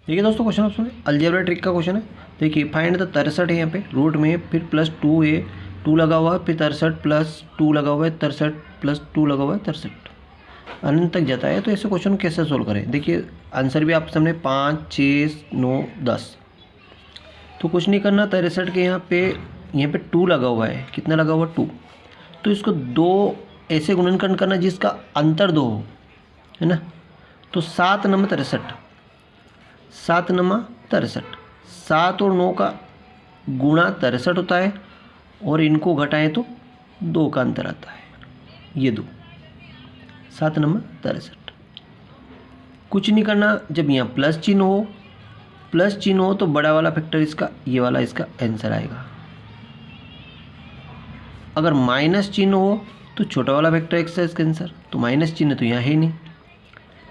देखिए दोस्तों, क्वेश्चन आप सुने, अलजेब्रा ट्रिक का क्वेश्चन है। देखिए फाइंड द 63 है यहाँ पे, रूट में फिर +2 है, 2 लगा हुआ है, फिर 63 + 2 लगा हुआ है, 63 + 2 लगा हुआ है, 63 अनंत तक जाता है। तो ऐसे क्वेश्चन कैसे सोल्व करें? देखिए आंसर भी आप सामने 5, 6, 9, 10। तो कुछ नहीं करना, 63 के यहाँ पे 2 लगा हुआ है। कितना लगा हुआ? 2। तो इसको 2 ऐसे गुणनखंड करना जिसका अंतर 2 हो, है ना। तो 7 × 63, 7 × 63, 7 और 9 का गुणा 63 होता है, और इनको घटाएं तो 2 का अंतर आता है। ये 2, 7 × 63। कुछ नहीं करना, जब यहाँ प्लस चिन्ह हो तो बड़ा वाला फैक्टर इसका, ये वाला इसका आंसर आएगा। अगर माइनस चिन्ह हो तो छोटा वाला फैक्टर इसका आंसर। तो माइनस चिन्ह तो यहाँ है नहीं,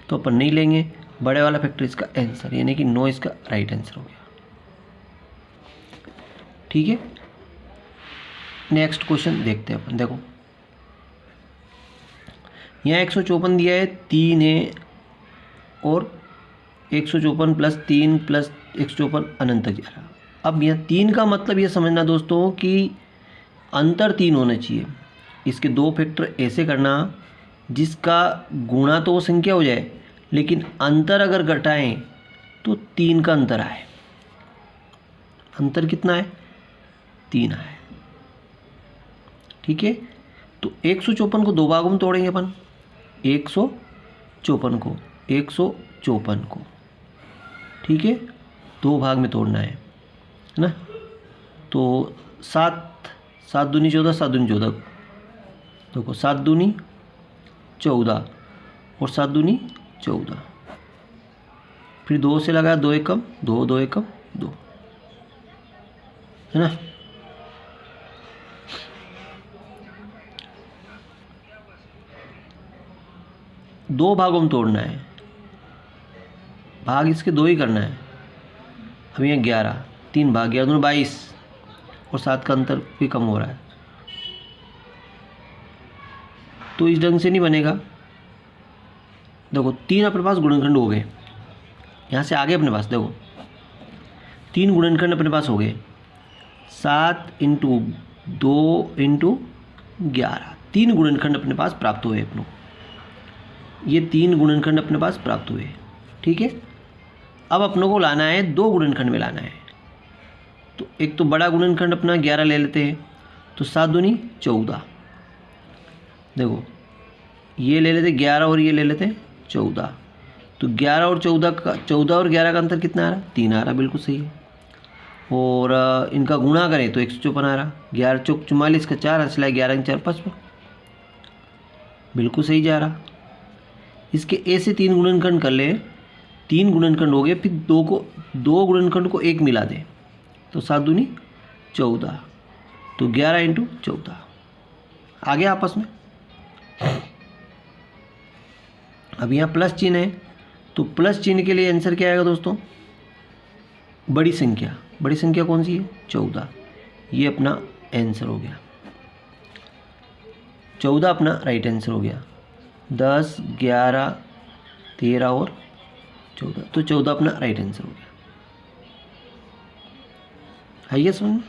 तो अपन नहीं लेंगे, बड़े वाला फैक्टर इसका आंसर, यानी कि 9 इसका राइट आंसर हो गया। ठीक है, नेक्स्ट क्वेश्चन देखते हैं अपन। देखो यहाँ 154 दिया है, 3 है, और 154 + 3 + 154 अनंत तक जा रहा। अब यहाँ 3 का मतलब ये समझना दोस्तों कि अंतर 3 होना चाहिए। इसके 2 फैक्टर ऐसे करना जिसका गुणा तो वो संख्या हो जाए, लेकिन अंतर अगर घटाएं तो 3 का अंतर आए। अंतर कितना है? 3 आए। ठीक है, तो 154 को 2 भागों में तोड़ेंगे अपन। 154 को, ठीक है, 2 भाग में तोड़ना है ना। तो 7 दूनी 14, 7 दूनी 14, देखो 7 दूनी 14 और 7 दूनी 14। फिर 2 से लगाया, 2 एकम 2, 2 एकम 2, है ना। दो भागों में तोड़ना है, भाग इसके 2 ही करना है। अब यहाँ 11, 3 भाग 11 दूनी 22, और 7 का अंतर भी कम हो रहा है, तो इस ढंग से नहीं बनेगा। देखो 3 अपने पास गुणनखंड हो गए, यहाँ से आगे अपने पास देखो 3 गुणनखंड अपने पास हो गए। 7 × 2 × 11, 3 गुणनखंड अपने पास प्राप्त हुए अपनों। ये 3 गुणनखंड अपने पास प्राप्त हुए। ठीक है, अब अपनों को लाना है 2 गुणनखंड में लाना है। तो एक तो बड़ा गुणनखंड अपना 11 ले लेते हैं, तो 7 दूनी 14। देखो ये ले लेते 11 और ये ले लेते हैं 14। तो 11 और 11 का अंतर कितना आ रहा? 3 आ रहा, बिल्कुल सही है। और इनका गुणा करें तो 154 आ रहा। 11 चौक 44 का 4 सिलाए, 11 × 4 55, बिल्कुल सही जा रहा। इसके ऐसे 3 गुणनखंड कर ले, 3 गुणनखंड हो गए, फिर 2 गुणनखंड को 1 मिला दे, तो 7 दूनी 14, तो 11 × 14 आ गया आपस में। अब यहाँ प्लस चिन्ह है, तो प्लस चिन्ह के लिए आंसर क्या आएगा दोस्तों? बड़ी संख्या। बड़ी संख्या कौन सी है? 14। ये अपना आंसर हो गया, 14 अपना राइट आंसर हो गया। 10, 11, 13 और 14, तो 14 अपना राइट आंसर हो गया। है ये समझ में?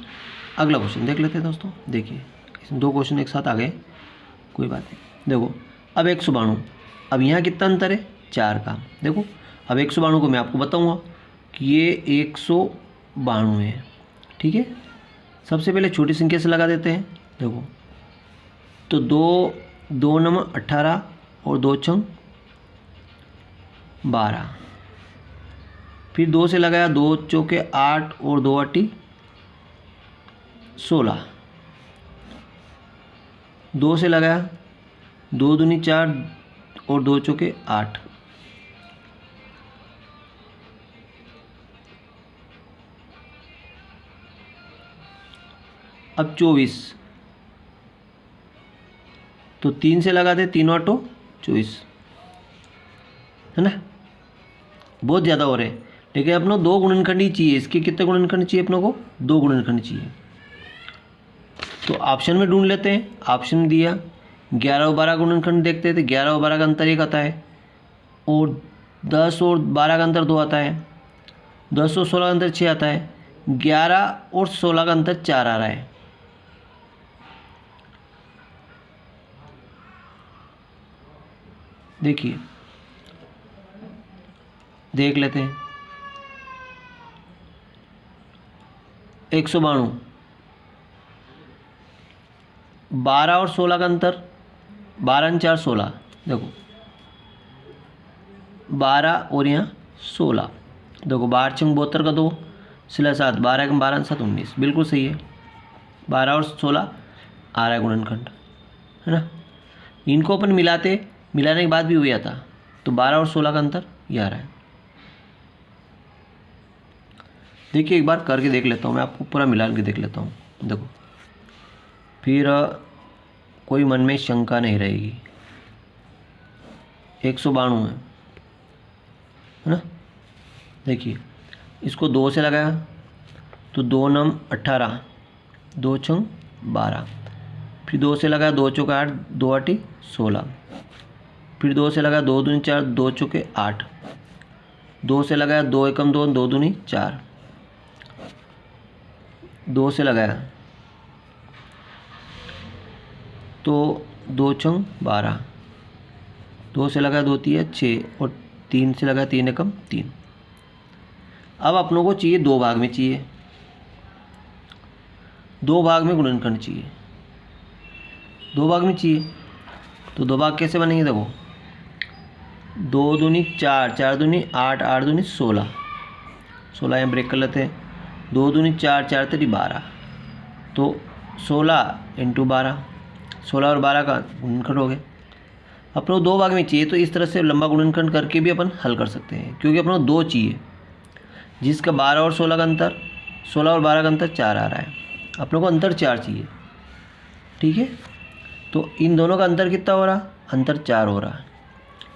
अगला क्वेश्चन देख लेते हैं दोस्तों। देखिए इसमें 2 क्वेश्चन एक साथ आ गए, कोई बात नहीं। देखो अब 192, अब यहाँ कितना अंतर है? 4 का। देखो अब 192 को मैं आपको बताऊँगा कि ये 192 है। ठीक है, सबसे पहले छोटी संख्या से लगा देते हैं। देखो तो 2 × 18 और 2 × 12, फिर 2 से लगाया, 2 चौके 8 और 2 8 16, 2 से लगाया, 2 दूनी 4 और 2 चौके 8, अब 24, तो 3 से लगा दे, 3 8 24, है ना। बहुत ज़्यादा हो रहे हैं, लेकिन अपनों 2 गुणनखंड ही चाहिए। इसके कितने गुणनखंड चाहिए अपनों को? 2 गुणनखंड चाहिए। तो ऑप्शन में ढूंढ लेते हैं। ऑप्शन में दिया 11 और 12 गुणनखंड देखते हैं, तो 11 और 12 का अंतर 1 आता है, और 10 और 12 का अंतर 2 आता है। 10 और 16 का अंतर 6 आता है, 11 और 16 का अंतर 4 आ रहा है। देखिए देख लेते हैं। 192, 12 और 16 का अंतर, 12 और 4 16, देखो 12 और यहाँ 16, देखो 12 छंग 72 का 2 सिला 7, 12 कम 12 7 19, बिल्कुल सही है। 12 और 16 आ रहा है गुणनखंड, है ना। इनको अपन मिलाने के बाद भी हुआ था, तो 12 और 16 का अंतर ये आ रहा है। देखिए एक बार करके देख लेता हूँ, मैं आपको पूरा मिला के देख लेता हूँ। देखो फिर कोई मन में शंका नहीं रहेगी। 192 है ना। देखिए इसको 2 से लगाया तो 2 9 18, 2 6 12, फिर 2 से लगाया 2 चौके 8, 2 8 16, फिर 2 से लगाया 2 दूनी 4, 2 चौके 8, 2 से लगाया 2 एकम 2, 2 दूनी 4, 2 से लगाया तो 2 छंग 12, 2 से लगाया 2 3 6 और 3 से लगाया 3 एकम 3। अब अपनों को चाहिए 2 भाग में चाहिए, 2 भाग में गुणनखंड चाहिए, 2 भाग में चाहिए तो 2 भाग कैसे बनेंगे। देखो 2 दूनी 4, 4 दूनी 8, 8 दूनी 16, 16 यहाँ ब्रेक कर लेते हैं। 2 दूनी 4, 4 तेरी 12, तो 16 इंटू 12, 16 और 12 का गुणनखंड हो गया। अपनों को 2 भाग में चाहिए तो इस तरह से लंबा गुणनखंड करके भी अपन हल कर सकते हैं, क्योंकि अपनों को 2 चाहिए, जिसका 12 और 16 का अंतर, 16 और 12 का अंतर 4 आ रहा है। अपनों को अंतर 4 चाहिए, ठीक है। तो इन दोनों का अंतर कितना हो रहा, अंतर 4 हो रहा है,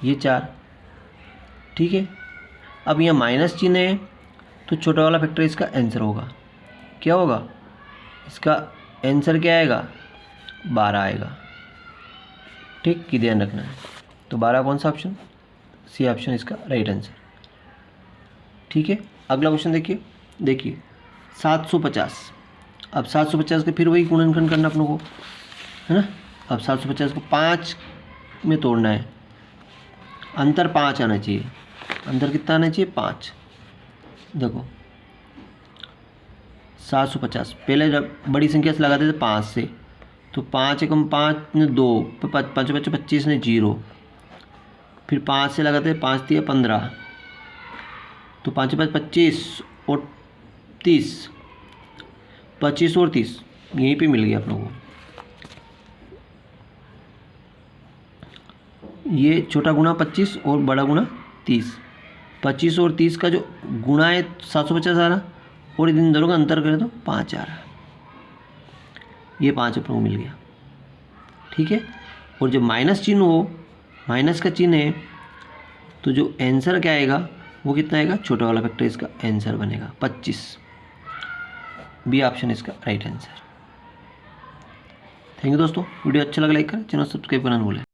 ये 4, ठीक है। अब यहाँ माइनस चिन्ह है तो छोटा वाला फैक्टर इसका आंसर होगा, क्या होगा, इसका आंसर क्या आएगा, 12 आएगा, ठीक, कि ध्यान रखना है। तो 12 कौन सा ऑप्शन, सी ऑप्शन इसका राइट आंसर, ठीक है। अगला क्वेश्चन देखिए 750। अब 750 के फिर वही गुणनखंड करना अपनों को, है ना। अब 750 को 5 में तोड़ना है, अंतर 5 आना चाहिए, अंतर कितना आना चाहिए, 5। देखो 750 पहले जब बड़ी संख्या से लगाते थे 5 से, तो 5 एकम 5 ने 2, 5 5 25 ने 0, फिर 5 से लगाते 5 दिया 15, तो 5 5 25 और 30, 25 और 30 यहीं पे मिल गया आप लोगों को। ये छोटा गुना 25 और बड़ा गुना 30, 25 और 30 का जो गुणा है 750 आ रहा, और इन दोनों का अंतर करें तो 5 आ रहा, ये 5 अपनों को मिल गया, ठीक है। और जब माइनस चिन्ह हो, माइनस का चिन्ह है, तो जो आंसर क्या आएगा वो कितना आएगा, छोटा वाला फैक्टर इसका आंसर बनेगा 25, बी ऑप्शन इसका राइट आंसर। थैंक यू दोस्तों, वीडियो अच्छा लगा लाइक करें, चैनल सब्सक्राइब करना न भूलें।